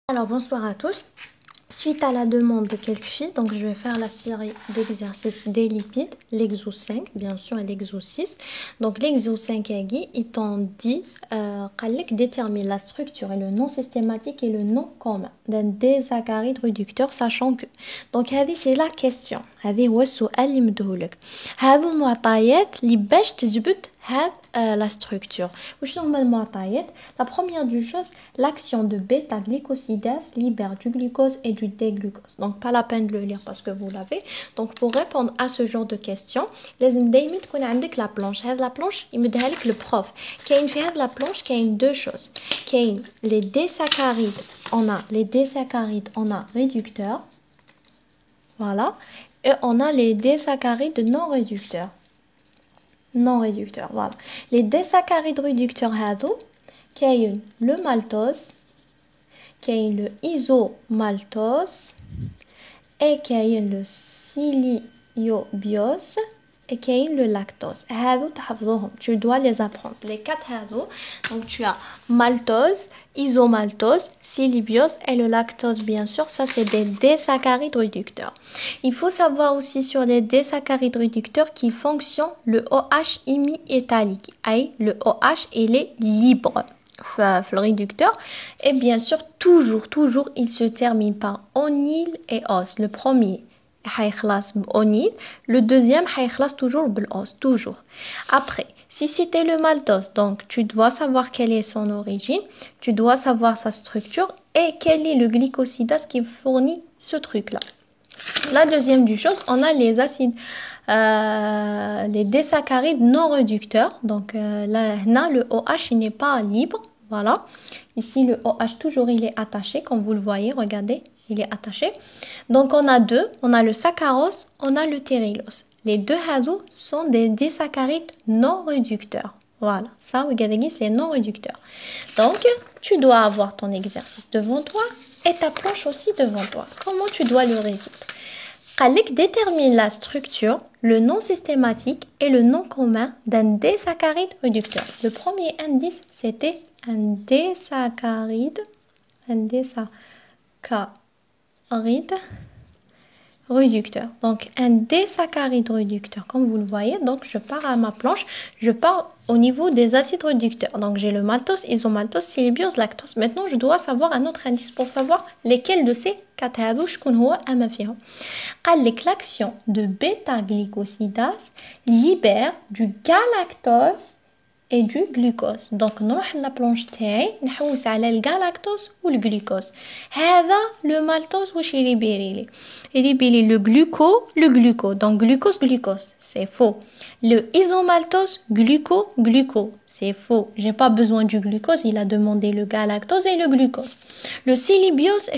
Alors bonsoir à tous. Suite à la demande de quelques filles, donc je vais faire la série d'exercices des lipides, l'exo 5 bien sûr et l'exo 6. Donc l'exo 5 il t'en dit détermine la structure et le nom systématique et le nom commun d'un désaccharide réducteur, sachant que donc c'est la question. هذه هو السؤال اللي مديهولك. هذو المعطيات اللي باش تجبد la structure. La première du chose, l'action de bêta-glycosidase libère du glucose et du déglucose. Donc, pas la peine de le lire parce que vous l'avez. Donc, pour répondre à ce genre de questions, لازم دايما تكون عندك la planche. La planche, يمدها لك le prof. كاين في la planche كاين deux choses. كاين les désaccharides, on a réducteurs. Voilà. Et on a les désaccharides non réducteurs. Voilà. Les désaccharides réducteurs كاين le maltose, كاين le isomaltose et كاين le siliobiose et كاين le lactose. Tu dois les apprendre. Les quatre donc tu as maltose, isomaltose, siliobiose et le lactose bien sûr, ça c'est des désaccharides réducteurs. Il faut savoir aussi sur les désaccharides réducteurs qui fonctionnent le OH hémi-étalique. Le OH il est libre. Le réducteur et bien sûr toujours il se termine par onyle et os. Le premier حيخلص بأونيل, le deuxième حيخلص toujours بالos, toujours. Après, si c'était le maltose, donc tu dois savoir quelle est son origine, tu dois savoir sa structure et quel est le glycosidase qui fournit ce truc-là. La deuxième du chose, on a les acides, les désaccharides non réducteurs. Donc là, le OH il n'est pas libre. Voilà. Ici, le OH toujours il est attaché, comme vous le voyez. Regardez, il est attaché. Donc on a deux. On a le saccharose, on a le thérylose. Les deux sont des désaccharides non réducteurs. Voilà. Ça, regardez, c'est non réducteur. Donc, tu dois avoir ton exercice devant toi et ta planche aussi devant toi. Comment tu dois le résoudre? Khalek détermine la structure, le nom systématique et le nom commun d'un désaccharide réducteur. Le premier indice, c'était un désaccharide réducteur. Donc, un désaccharide réducteur, comme vous le voyez. Donc, je pars à ma planche, je pars au niveau des acides réducteurs. Donc, j'ai le maltose, isomaltose, siliobiose, lactose. Maintenant, je dois savoir un autre indice pour savoir lesquels de ces quatre l'action de bêta-glycosidase libère du galactose et du glucose. Donc نروح la planche تاعي نحوس على الجلاكتوز والجلوكوز. هذا le maltose واش يليبيري لي le gluco donc glucose c'est faux. Le isomaltose gluco c'est faux. J'ai pas besoin du glucose, il a demandé le galactose et le glucose. Le siliobiose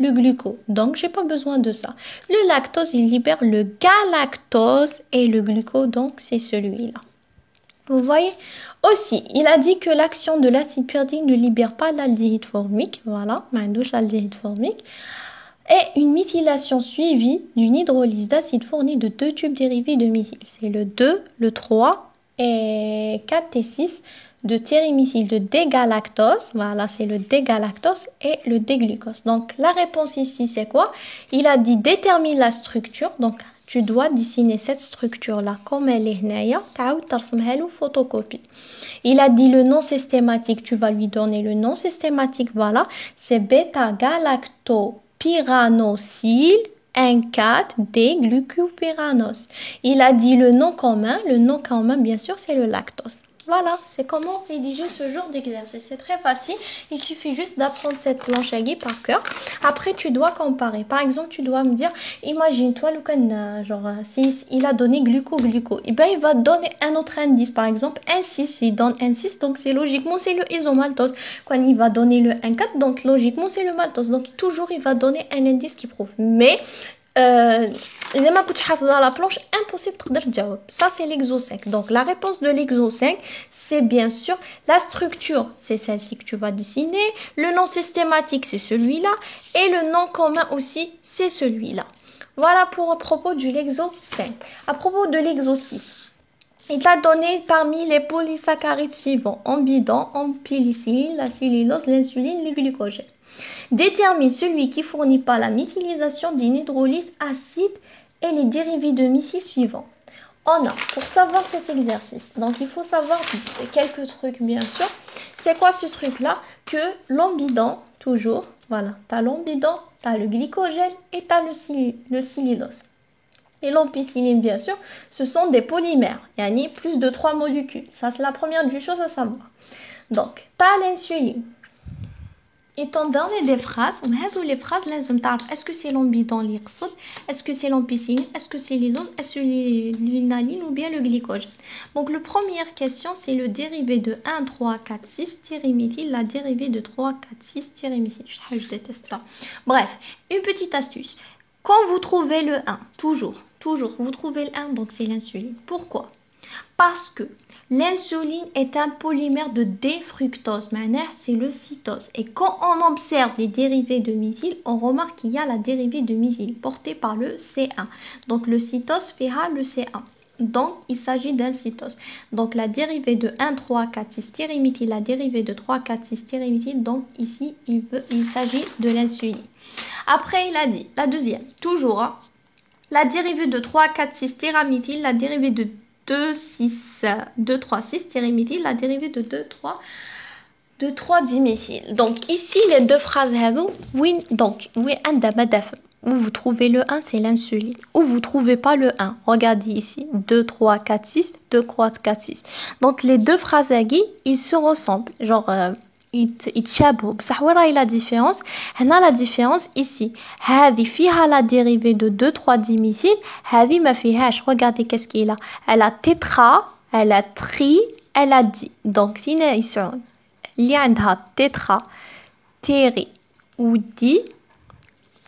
le gluco donc j'ai pas besoin de ça. Le lactose il libère le galactose et le gluco donc c'est celui-là. Vous voyez aussi, il a dit que l'action de l'acide pyridinique ne libère pas l'aldéhyde formique. Voilà, l'aldéhyde formique. Et une méthylation suivie d'une hydrolyse d'acide fournie de deux tubes dérivés de méthyle. C'est le 2, le 3 et 4 et 6 de tériméthyle de dégalactose. Voilà, c'est le dégalactose et le déglucose. Donc, la réponse ici, c'est quoi? Il a dit détermine la structure. Donc, tu dois dessiner cette structure-là comme elle est هنايا. تعاود ترسمها له photocopie. Il a dit le nom systématique. Tu vas lui donner le nom systématique. Voilà, c'est bêta-galactopyranocyle 1,4-D-glucopyranose. Il a dit le nom commun. Le nom commun, bien sûr, c'est le lactose. Voilà, c'est comment rédiger ce genre d'exercice. C'est très facile. Il suffit juste d'apprendre cette planche à guider par cœur. Après, tu dois comparer. Par exemple, tu dois me dire, imagine-toi, si il a donné gluco, et ben il va donner un autre indice. Par exemple, un 6, il donne un 6, donc c'est logiquement, c'est le isomaltose. Quand il va donner le 1,4, donc logiquement, c'est le maltose. Donc, toujours, il va donner un indice qui prouve. Mais, إذا ما كنتش حافظة la planche, impossible تقدر تجاوب. Ça c'est l'exo 5. Donc la réponse de l'exo 5, c'est bien sûr la structure, c'est celle-ci que tu vas dessiner, le nom systématique c'est celui-là et le nom commun aussi c'est celui-là. Voilà pour à propos de l'exo 5. À propos de l'exo 6. Il t'a donné parmi les polysaccharides suivants: amidon, ampicilline, la cellulose, l'insuline, le glucogène. Détermine celui qui fournit pas la méthylisation d'une hydrolyse acide et les dérivés de méthyle suivants. On a, pour savoir cet exercice, donc il faut savoir quelques trucs bien sûr. C'est quoi ce truc-là? Que l'amidon, toujours, voilà, tu as l'amidon, tu as le glycogène et tu as le cellulose. Et l'ampicilline, bien sûr, ce sont des polymères. Il y a plus de 3 molécules. Ça, c'est la première des choses à savoir. Donc, tu as l'insuline. Ils t'ont donné des phrases. Les phrases, est-ce que c'est l'amidon li يقصد? Est-ce que c'est l'ampicilline? Est-ce que c'est l'amidon? Est-ce que c'est l'inaline ou bien le glycogène? Donc, la première question, c'est le dérivé de 1, 3, 4, 6 -méthyle, la dérivée de 3, 4, 6 -méthyle. Je déteste ça. Bref, une petite astuce. Quand vous trouvez le 1, toujours, vous trouvez le 1, donc c'est l'insuline. Pourquoi? Parce que l'insuline est un polymère de défructose, c'est le cytose. Et quand on observe les dérivés de méthyle, on remarque qu'il y a la dérivée de méthyle portée par le C1. Donc le cytose fera le C1. Donc il s'agit d'un cytose. Donc la dérivée de 1, 3, 4, 6 -méthyle, la dérivée de 3, 4, 6 -méthyle, donc ici il s'agit de l'insuline. Après il a dit, la deuxième, toujours, hein, la dérivée de 3, 4, 6 -méthyle, la dérivée de 2, 3, 6 -méthyle, la dérivée de 2, 3 diméthyle. Donc ici les deux phrases, oui, donc oui, où vous trouvez le 1, c'est l'insuline. Où vous trouvez pas le 1, regardez ici, 2, 3, 4, 6, 2, 3, 4, 6. Donc les deux phrases, ils se ressemblent, genre يتشابهوا بصح وين راهي la différence? هنا la différence ici هذه فيها la dérivée de 2 3 diméthyle, هذه ما فيهاش. Regardez qu'est-ce qu'il a, elle a tétra, elle a tri, elle a di. Donc فينا يسعون اللي عندها tétra, téri ou di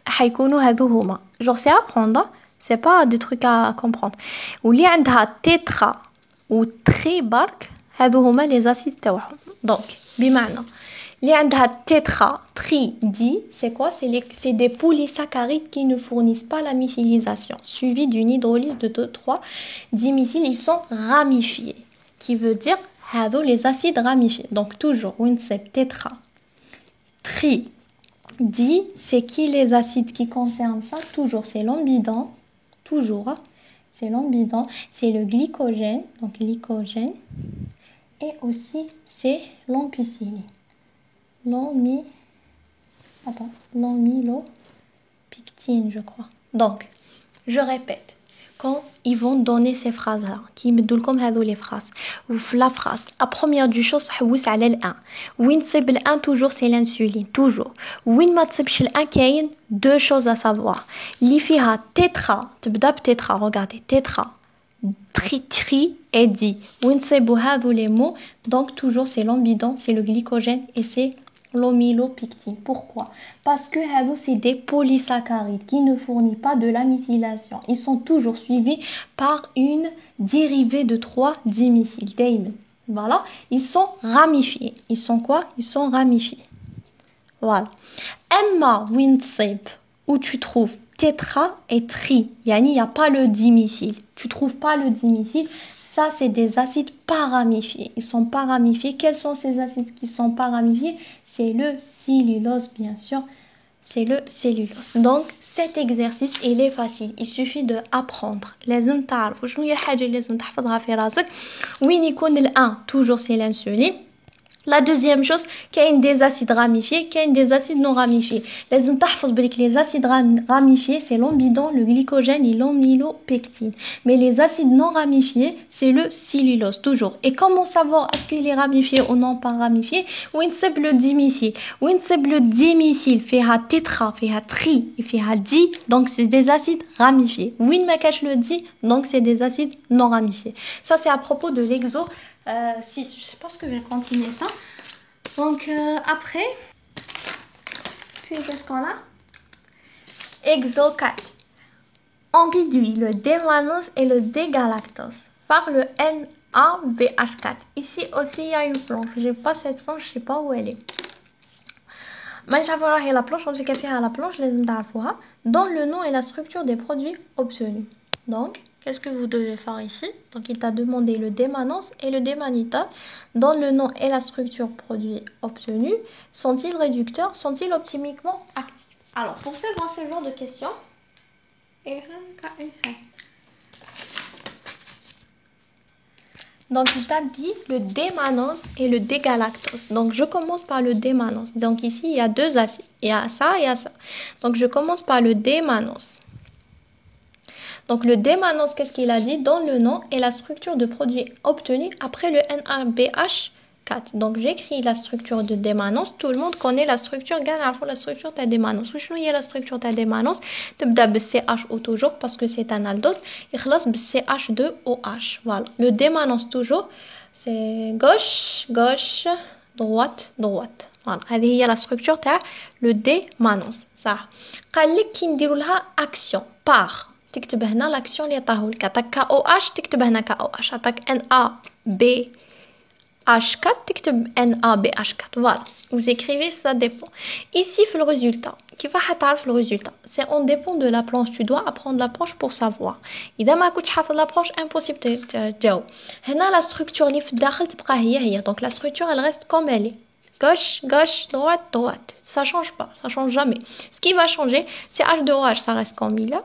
حيكونوا هذو هما. Genre c'est à apprendre, c'est pas des trucs à comprendre. واللي عندها tétra ou tri برك هذو هما les acides تاعهم. Donc بمعنى اللي عندها tétra, tri, di, c'est quoi? C'est des polysaccharides qui ne fournissent pas la méthylisation, suivi d'une hydrolyse de 2, 3 diméthyle. Ils sont ramifiés, qui veut dire les acides ramifiés. Donc toujours, winsep, tétra, tri, di, c'est qui les acides qui concernent ça? Toujours, c'est l'amidon, toujours, c'est l'amidon, c'est le glycogène, donc glycogène, et aussi c'est l'ampicilline. L'amylopectine, je crois. Donc, je répète, quand ils vont donner ces phrases-là, qui me donnent comme les phrases, ou la phrase, la première du chose, c'est على ال 1. Win c'est le 1, toujours c'est l'insuline, toujours. Win ma tsebch le 1, كاين deux choses à savoir. Li fiha tétra, تبدا بtétra, regardez, tétra. Tri et di. Win c'est les mots, donc toujours c'est l'amidon, c'est le glycogène et c'est l'amylopectine. Pourquoi? Parce que c'est des polysaccharides qui ne fournissent pas de la méthylation. Ils sont toujours suivis par une dérivée de 3 diméthyle. Voilà, ils sont ramifiés. Ils sont quoi? Ils sont ramifiés. Voilà. Emma Winsep, où tu trouves tétra et tri, il n'y a pas le diméthyle. Tu trouves pas le diméthyle. Ça, c'est des acides pas ramifiés. Ils sont pas ramifiés. Quels sont ces acides qui sont pas ramifiés? C'est le cellulose, bien sûr. C'est le cellulose. Donc, cet exercice, il est facile. Il suffit de apprendre. لازم تعرفوا شنو هي الحاجة اللي لازم تحفظها في راسك. وين يكون ال 1 toujours c'est l'insuline. La deuxième chose, qu'il y a des acides ramifiés, qu'il y a des acides non ramifiés. Les acides ramifiés, c'est l'amidon, le glycogène et l'amylopectine. Mais les acides non ramifiés, c'est le cellulose, toujours. Et comment savoir est-ce qu'il est ramifié ou non pas ramifié? Où c'est le diméthyle? Où c'est le diméthyle? Fait à tétra, fait à tri, fait à di, donc c'est des acides ramifiés. Où me cache le di, donc c'est des acides non ramifiés. Ça, c'est à propos de l'exo. Si, je sais pas ce que je vais continuer ça. Donc après, puis qu'est-ce qu'on a? Exo 4. On réduit le D-mannose et le D-galactose par le NaBH4. Ici aussi il y a une planche. J'ai pas cette planche, je sais pas où elle est. Mais j'avoue la planche, on dit qu'elle fait à la planche, les تعرفوها, dans le nom et la structure des produits obtenus. Donc, qu'est-ce que vous devez faire ici? Donc, il t'a demandé le démanence et le démanital. Dans le nom et la structure produit obtenu, sont-ils réducteurs? Sont-ils optimiquement actifs? Alors, pour ce genre de questions, donc il t'a dit le démanence et le dégalactose. Donc je commence par le démanence. Donc ici il y a deux acides. Il y a ça et il y a ça. Donc je commence par le démanence. Donc le démanence, qu'est-ce qu'il a dit? Dans le nom et la structure de produit obtenu après le NaBH4. Donc j'écris la structure de démanence. Tout le monde connaît la structure. Regarde la structure de démanence. Où est la structure de démanence? تبدأ بالCHO toujours parce que c'est un aldose. Et خلاص بالCH2OH. Voilà. Le démanence toujours, c'est gauche, gauche, droite, droite. Voilà. هذه هي la structure تاع le démanence. صح. قال لك كي نديروا لها action par. تكتب هنا لاكسيون اللي عطاهولك. عطاك KOH تكتب هنا KOH. عطاك NaBH4 تكتب NaBH4. Voilà. Vous écrivez, ça dépend. Ici, le résultat. Qui va تعرف le résultat? C'est on dépend de la planche. Tu dois apprendre la planche pour savoir. إذا ما كنتش حافظ la planche, impossible تجاوب. هنا la structure اللي في الداخل تبقى هي. Donc la structure, elle reste comme elle est. Gauche, gauche, droite, droite. Ça change pas. Ça change jamais. Ce qui va changer, c'est H2OH. Ça reste comme il est.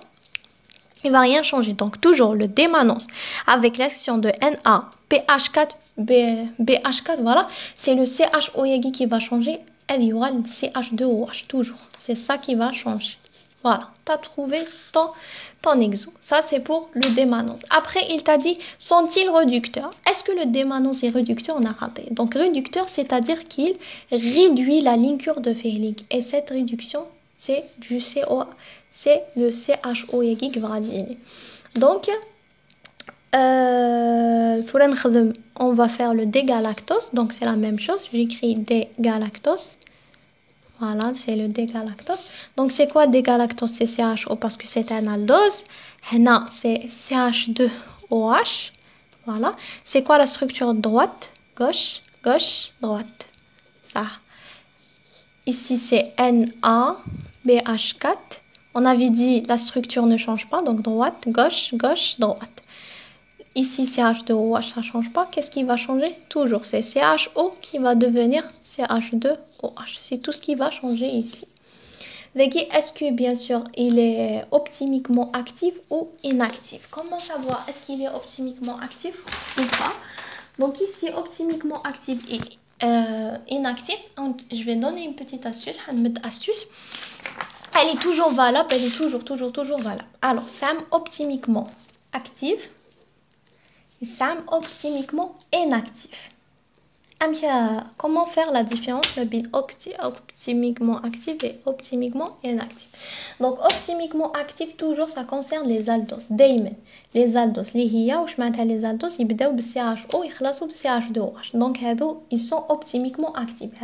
Il va rien changer. Donc toujours le démanence avec l'action de NaBH4, BH4, voilà, c'est le CHO qui va changer. Il y aura le CH2OH toujours. C'est ça qui va changer. Voilà, tu as trouvé ton exo. Ça, c'est pour le démanence. Après, il t'a dit, sont-ils réducteurs? Est-ce que le démanence est réducteur? On a raté. Donc, réducteur, c'est-à-dire qu'il réduit la linkure de Fehling. Et cette réduction, c'est du CO, c'est le CHO qui va dire. Donc, on va faire le dégalactose. Donc, c'est la même chose. J'écris dégalactose. Voilà, c'est le dégalactose. Donc, c'est quoi dégalactose? C'est CHO parce que c'est un aldose. Là, c'est CH2OH. Voilà. C'est quoi la structure droite? Gauche, gauche, droite. Ça. Ici, c'est NaBH4. On avait dit la structure ne change pas, donc droite, gauche, gauche, droite. Ici, CH2OH, ça ne change pas. Qu'est-ce qui va changer? Toujours, c'est CHO qui va devenir CH2OH. C'est tout ce qui va changer ici. Est-ce que, bien sûr, il est optimiquement actif ou inactif? Comment savoir est-ce qu'il est optimiquement actif ou pas? Donc ici, optimiquement actif et inactif. Je vais donner une petite astuce. Elle est toujours valable. Elle est toujours valable. Alors, SAM optimiquement actif et SAM optimiquement inactif. Comment faire la différence entre optimiquement actif et optimiquement inactif? Donc, optimiquement actif, toujours, ça concerne les aldoses. Daymen. Les aldoses. Les aldoses, ils بداو بالCHO, ils خلصوا بالCH2OH. Donc, ils sont optimiquement actifs.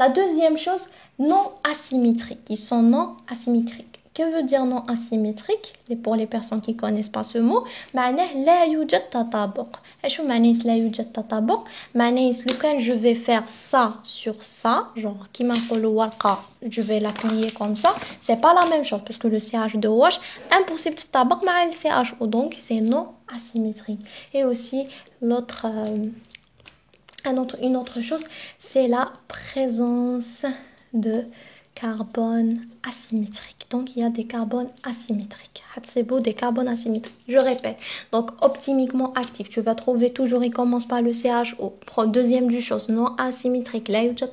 La deuxième chose, non asymétriques. Ils sont non asymétriques. Que veut dire non asymétrique? Et pour les personnes qui ne connaissent pas ce mot, معناه لا يوجد تطابق. شو معناه لا يوجد تطابق؟ معناه quand je vais faire ça sur ça, genre كيما نقولوا ورقة, je vais la plier comme ça, c'est pas la même chose parce que le CH2OH impossible تطابق مع le CHO, donc c'est non asymétrique. Et aussi l'autre une autre chose, c'est la présence de carbone asymétrique. Donc, il y a des carbones asymétriques. C'est beau, des carbones asymétriques. Je répète. Donc, optimiquement actif. Tu vas trouver toujours, il commence par le CHO. Deuxième du chose, non asymétrique. Là, il y a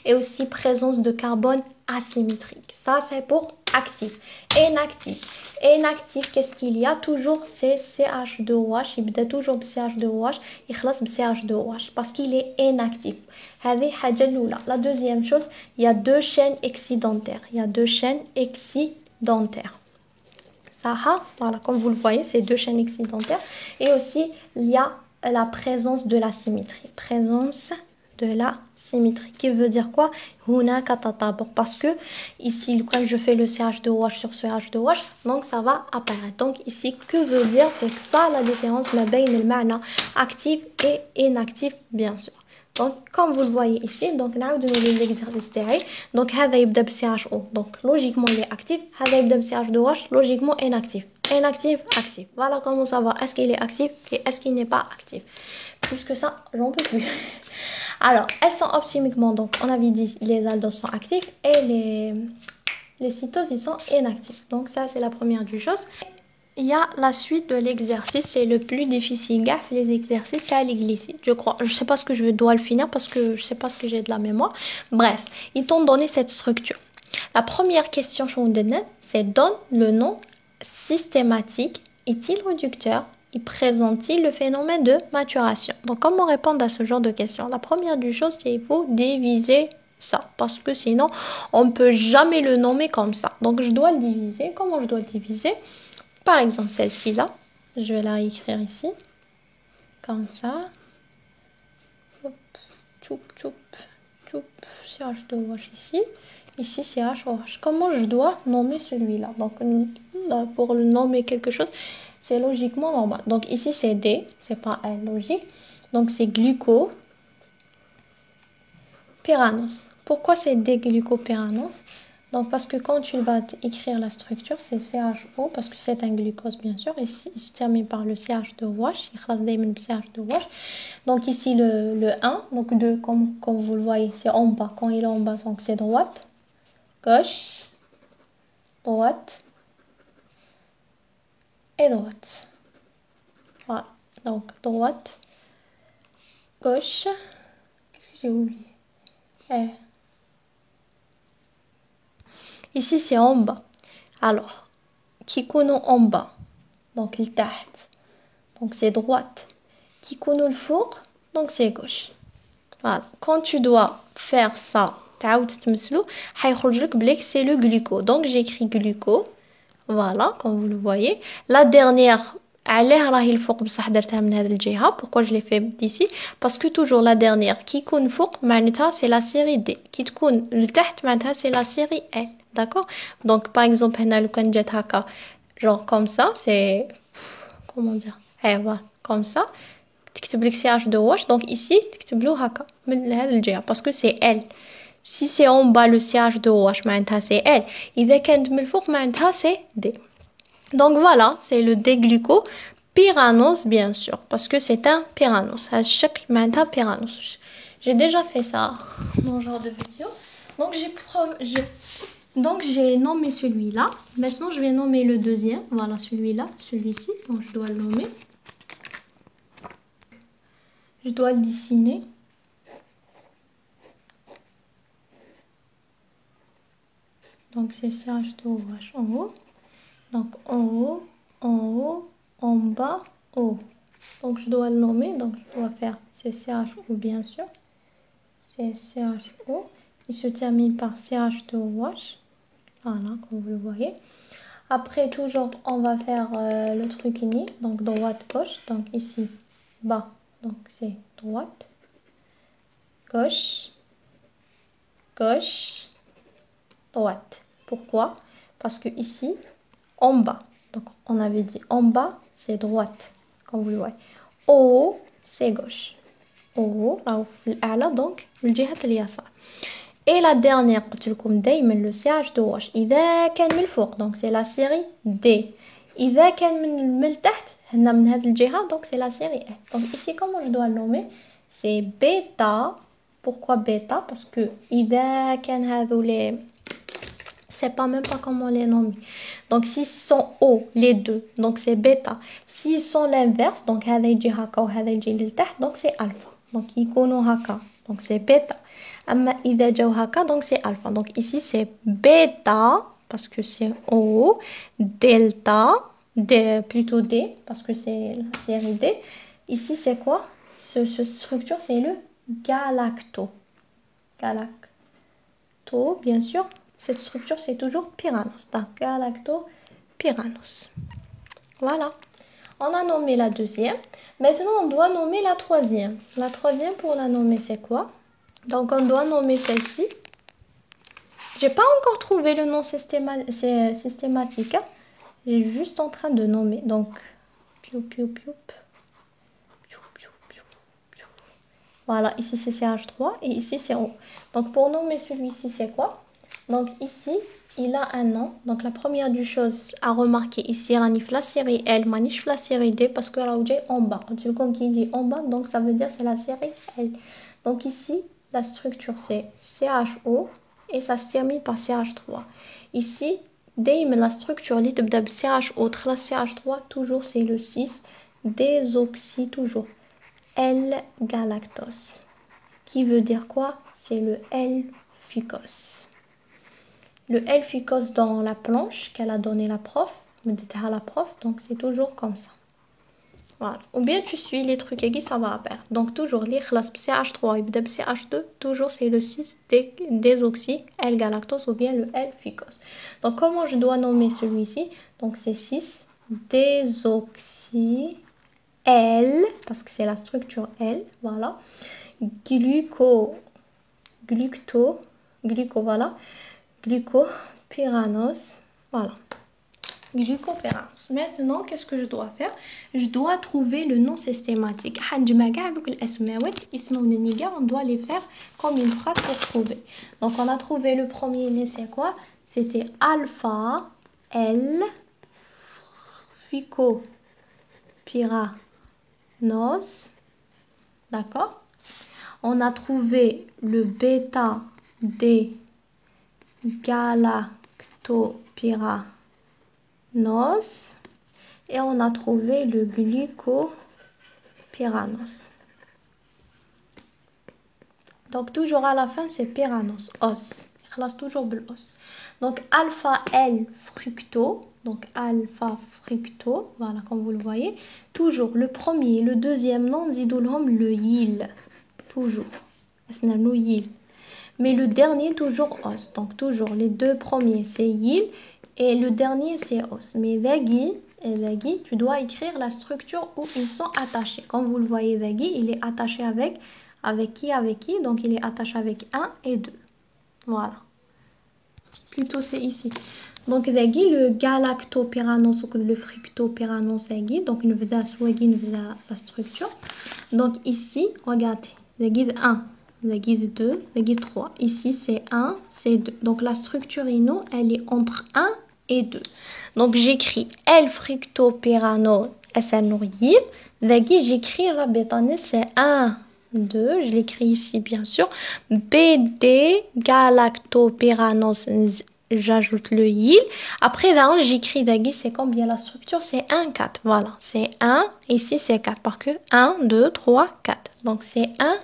et aussi présence de carbone asymétrique. Ça, c'est pour actif. Inactif. Inactif, qu'est-ce qu'il y a? Toujours, c'est CH2OH. Il بدأ toujours CH2OH. Il خلص CH2OH parce qu'il est inactif. La deuxième chose, il y a deux chaînes excédentaires. Voilà, comme vous le voyez, c'est deux chaînes excédentaires. Et aussi, il y a la présence de la symétrie. Présence de la symétrie. Qui veut dire quoi? Parce que ici, quand je fais le CH2OH sur ce H2OH, donc ça va apparaître. Donc ici, que veut dire? C'est ça la différence, le actif et inactif, bien sûr. Donc, comme vous le voyez ici, donc, l'exercice تاعي. Donc, هذا يبدأ ب CHO. Donc, logiquement, il est actif. هذا يبدأ ب CH2OH, logiquement, inactif. Inactif, actif. Voilà comment savoir est-ce qu'il est actif et est-ce qu'il n'est pas actif. Plus que ça, j'en peux plus. Alors, elles sont chimiquement, donc, on avait dit les aldoses sont actifs et les cytoses, ils sont inactifs. Donc, ça, c'est la première du chose. Il y a la suite de l'exercice, c'est le plus difficile, gaffe, les exercices, c'est les glycides, je crois. Je sais pas ce que je dois le finir parce que je sais pas ce que j'ai de la mémoire. Bref, ils t'ont donné cette structure. La première question, c'est donne le nom systématique, est-il réducteur, il présente-t-il le phénomène de maturation. Donc, comment répondre à ce genre de questions? La première du chose, c'est il faut diviser ça, parce que sinon, on ne peut jamais le nommer comme ça. Donc, je dois le diviser. Comment je dois le diviser? Par exemple, celle-ci là, je vais la écrire ici, comme ça. Hop, tchoup, tchoup, tchoup, CH2OH ici. Ici, CHOH. Comment je dois nommer celui-là? Donc, là, pour le nommer quelque chose, c'est logiquement normal. Donc, ici, c'est D, c'est pas L, logique. Donc, c'est glucopyranose. Pourquoi c'est D-glucopyranose? Donc, parce que quand tu vas écrire la structure, c'est CHO, parce que c'est un glucose, bien sûr. Ici, il se termine par le CH2OH. CH2OH. Donc, ici, le 1, donc 2, comme vous le voyez, c'est en bas. Quand il est en bas, donc c'est droite, gauche, droite et droite. Voilà. Donc, droite, gauche, j'ai oublié. Et ici, c'est en bas. Alors, qui connaît en bas? Donc, le taht. Donc, c'est droite. Qui connaît le four? Donc, c'est gauche. Voilà. Quand tu dois faire ça, c'est le gluco. Donc, j'écris gluco. Voilà, comme vous le voyez. La dernière, pourquoi je l'ai fait ici? Parce que toujours la dernière, qui compte fouq, c'est la série D. Qui compte le taht, c'est la série L. D'accord? Donc, par exemple, genre comme ça, c'est, comment dire? Voilà, comme ça. تكتب لك CH2OH. Donc ici, تكتب له هكا من هذا الجهة parce que c'est L. Si c'est en bas le CH2OH, معناتها c'est L. إذا كانت من الفوق معناتها c'est D. Donc voilà, c'est le déglucopyranose bien sûr, parce que c'est un pyranose. Chaque معناتها pyranose. J'ai déjà fait ça dans ce genre de vidéo. Donc j'ai nommé celui-là. Maintenant je vais nommer le deuxième. Voilà celui-là, celui-ci. Donc je dois le nommer. Je dois le dessiner. Donc c'est CH2OH en haut. Donc en haut, en haut, en bas, haut. Donc je dois le nommer. Donc je dois faire CCHO bien sûr. C'est CHO. Il se termine par CH2OH. Voilà, comme vous le voyez. Après toujours on va faire le truc uni. Donc droite, gauche. Donc ici bas. Donc c'est droite. Gauche. Gauche. Droite. Pourquoi? Parce que ici, en bas, donc on avait dit en bas, c'est droite, comme vous le voyez. Au haut, c'est gauche. Au haut, là, donc, الجهة اليسار. Et la dernière, قلت لكم دايما le CH2OH إذا كان من الفوق, donc c'est la série D. إذا كان من التحت, هنا من هذه الجهة, donc c'est la série F. Donc ici, comment je dois le nommer? C'est bêta. Pourquoi bêta? Parce que إذا كان هذول je sais pas même pas comment les nommer. Donc s'ils sont haut les deux, donc c'est bêta. S'ils sont l'inverse, donc هذا يجي هكا وهذا يجي للتحت, donc c'est alpha. Donc يكونوا هكا, donc c'est bêta. أما إذا جاو هكا, donc c'est alpha. Donc ici c'est bêta parce que c'est haut, delta, plutôt D parce que c'est la série D. Ici c'est quoi? Cette structure c'est le galacto. Galacto, bien sûr. Cette structure, c'est toujours pyranose. Donc, galactopyranose. Voilà. On a nommé la deuxième. Maintenant, on doit nommer la troisième. La troisième, pour la nommer, c'est quoi? Donc, on doit nommer celle-ci. J'ai pas encore trouvé le nom systématique. Hein. J'ai juste en train de nommer. Donc, Voilà, ici c'est CH3 et ici c'est O. Donc pour nommer celui-ci, c'est quoi? Donc ici, il a un nom. Donc la première du chose à remarquer ici, la série L, manif la série D parce que là où j'ai en bas. Comme qui dit en bas, donc ça veut dire c'est la série L. Donc ici, la structure c'est CHO et ça se termine par CH3. Ici, دايما la structure اللي تبدا ب CHO تخلص CH3 toujours c'est le 6 désoxy toujours L-galactose. Qui veut dire quoi? C'est le L-fucose. Le L-fucose dans la planche qu'elle a donné la prof, donc c'est toujours comme ça. Voilà. Ou bien tu suis les trucs et ça va à pair. Donc toujours les CH3 et CH2, toujours c'est le 6 désoxy L-galactose ou bien le L-fucose. Donc comment je dois nommer celui-ci? Donc c'est 6 désoxy L, parce que c'est la structure L, voilà. Voilà. Glucopyranose, voilà. Glucopyranose. Maintenant, qu'est-ce que je dois faire? Je dois trouver le nom systématique. On doit les faire comme une phrase pour trouver. Donc, on a trouvé le premier né, c'est quoi? C'était alpha L phycopyranose. D'accord? On a trouvé le bêta des galactopyranose et on a trouvé le glucopyranose. Donc toujours à la fin c'est pyranose, os. خلاص toujours بالos. Donc alpha L fructo, donc alpha fructo, voilà comme vous le voyez. Toujours le premier, le deuxième nom نزيدولهم le yil. Toujours. Mais le dernier toujours os. Donc toujours les deux premiers c'est yil et le dernier c'est os. Mais Zaghi, tu dois écrire la structure où ils sont attachés. Comme vous le voyez, Zaghi, il est attaché avec qui? Donc il est attaché avec 1 et 2. Voilà. Plutôt c'est ici. Donc Zaghi, le galactopyranose ou le fructopyranose Zaghi. Donc une vida swaghi, la structure. Donc ici, regardez. La guide 1, la guide 2, la guide 3. Ici, c'est 1, c'est 2. Donc, la structure INO, elle est entre 1 et 2. Donc, j'écris L-fructopyranose SNORIL. La guide, j'écris rabétané, c'est 1, 2. Je l'écris ici, bien sûr. BD galactopyranose, j'ajoute le YIL. Après, là, j'écris d'agui, c'est combien la structure? C'est 1, 4. Voilà, c'est 1. Ici, c'est 4. Parce que 1, 2, 3, 4. Donc, c'est 1,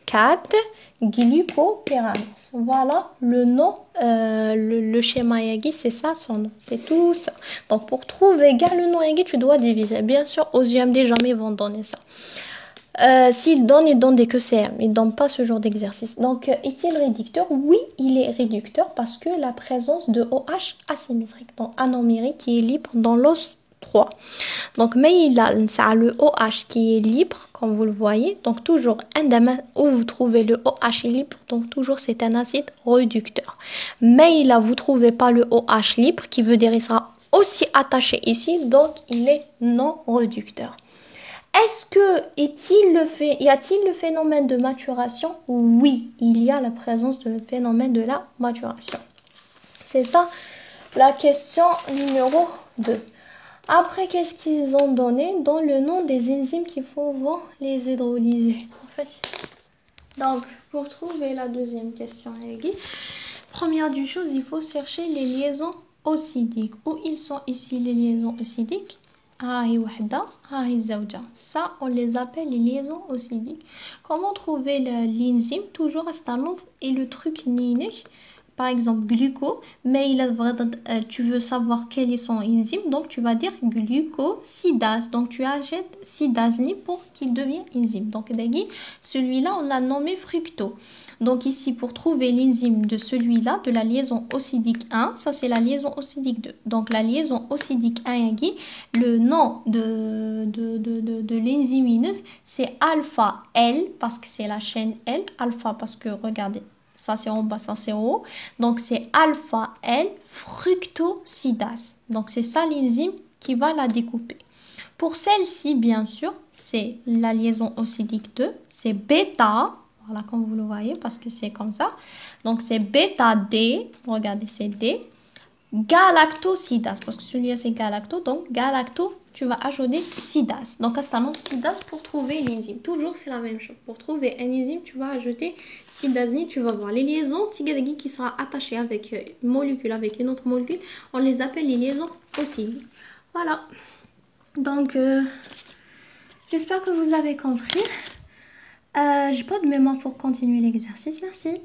4, glucopyranose. Voilà le nom, le schéma Yagi, c'est ça son nom. C'est tout ça. Donc, pour trouver le nom Yagi, tu dois diviser. Bien sûr, aux UMD, jamais ils vont donner ça. S'ils donnent, ils donnent des QCM. Ils ne donnent pas ce genre d'exercice. Donc, est-il réducteur? Oui, il est réducteur parce que la présence de OH asymétrique, donc anomérique, qui est libre dans l'os 3. Donc, mais il a le OH qui est libre, comme vous le voyez. Donc, toujours, où vous trouvez le OH libre, donc toujours c'est un acide réducteur. Mais là, vous ne trouvez pas le OH libre, qui veut dire qu'il sera aussi attaché ici, donc il est non réducteur. Est-ce que y a-t-il le phénomène de maturation? Oui, il y a la présence de phénomène de la maturation. C'est ça la question numéro 2. Après, qu'est-ce qu'ils ont donné? Dans le nom des enzymes qu'il faut les hydrolyser. En fait, donc, pour trouver la deuxième question, première du chose, il faut chercher les liaisons oxydiques. Où ils sont ici les liaisons oxydiques? Ça, on les appelle les liaisons oxydiques. Comment trouver l'enzyme? Toujours à et le truc niné. Par exemple, gluco, mais tu veux savoir quel est son enzyme, donc tu vas dire glucosidase. Donc tu achètes sidase pour qu'il devienne enzyme. Donc celui-là, on l'a nommé fructo. Donc ici, pour trouver l'enzyme de celui-là, de la liaison oxydique 1, ça c'est la liaison oxydique 2. Donc la liaison oxydique 1, le nom de l'enzymineuse, c'est alpha L, parce que c'est la chaîne L. Alpha, parce que regardez, ça c'est en bas, ça c'est en haut. Donc c'est alpha L fructosidase. Donc c'est ça l'enzyme qui va la découper. Pour celle-ci, bien sûr, c'est la liaison oxydique 2. C'est bêta. Voilà, comme vous le voyez, parce que c'est comme ça. Donc, c'est bêta D. Regardez, c'est D. Galactosidase, parce que celui-là, c'est galacto. Donc, galacto, tu vas ajouter sidase. Donc, ça s'annonce sidase pour trouver l'enzyme. Toujours, c'est la même chose. Pour trouver un enzyme, tu vas ajouter sidasine. Tu vas voir les liaisons tigadagi qui sera attachées avec une molécule, avec une autre molécule. On les appelle les liaisons oxydiques. Voilà. Donc, j'espère que vous avez compris. J'ai pas de mémoire pour continuer l'exercice. Merci.